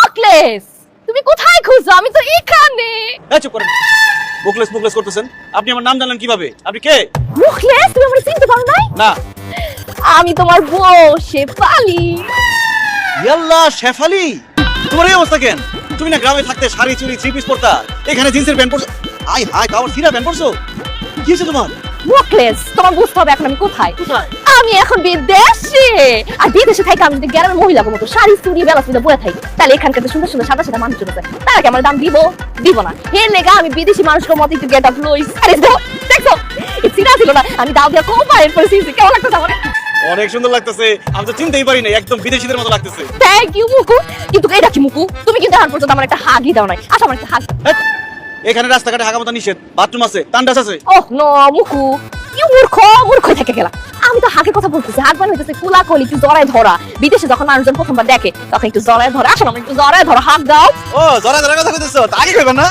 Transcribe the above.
মুখলেস, তুমি কোথায় খুঁজছো? আমি তো এখানে। এই চুপ করেন। মুখলেস মুখলেস করতেছেন। আপনি আমার নাম জানলেন কিভাবে? আপনি কে? মুখলেস, তুমি আমাকে চিনতে পারো নাই? না। আমি তোমার বউ শেফালি। ইয়াল্লাহ শেফালি, তোমার এই অবস্থা কেন? তুমি না গ্রামে থাকতে শাড়ি চুড়ি থ্রি পিস পরতা, এখানে জিন্সের প্যান্ট পরছো। আই হাই, কাবার সিরা প্যান্ট পরছো। কি হয়েছে তোমার? মুখলেস, তোমার বুঝতে হবে এখন আমি কোথায়। কোথায়? আমি এখন বিদেশে। আর বিদেশে থাকি আমি যদি গ্রামের মহিলার মতো শাড়ি চুড়ি বেলা চুড়ি পরে থাকি, তাহলে এখানকার যে সুন্দর সুন্দর সাদা সাদা মানুষ আছে তারা কি আমার দাম দিব না। এর লেগা আমি বিদেশি মানুষের মতো একটু গেট আপ লই। আরে দেখো, এই সিরা ছিল না, আমি দাও দিয়া কোপায়ের পরে সিনছি। কেমন লাগতেছে আমার? অনেক সুন্দর লাগতেছে। আমি তো চিনতেই পারি না, একদম বিদেশিদের মতো লাগতেছে। Thank you Muku. কিন্তু এটা কি মুকু? তুমি কিন্তু এখন পর্যন্ত আমার একটা হাগই দাও নাই। আচ্ছা, আমার একটা হাগ। হেৎ, এখানে রাস্তাঘাটে হাগামতা নিষেধ। বাথরুম আছে, তান্ডাস আছে। ওহ নো মুকু, কি মূর্খ থেকে গেলা। আমি তো হাগের কথা বলতেছি। হাগ মানে হইতেছে কোলাকুলি, একটু জড়ায় ধরা। বিদেশে যখন মানুষজন প্রথমবার দেখে তখন একটু জড়ায় ধরা। আসলে আমার একটু জড়ায় ধরা, হাগ দাও। ও জরা জরা কথা কইতেছো, তা আগে কইবা না?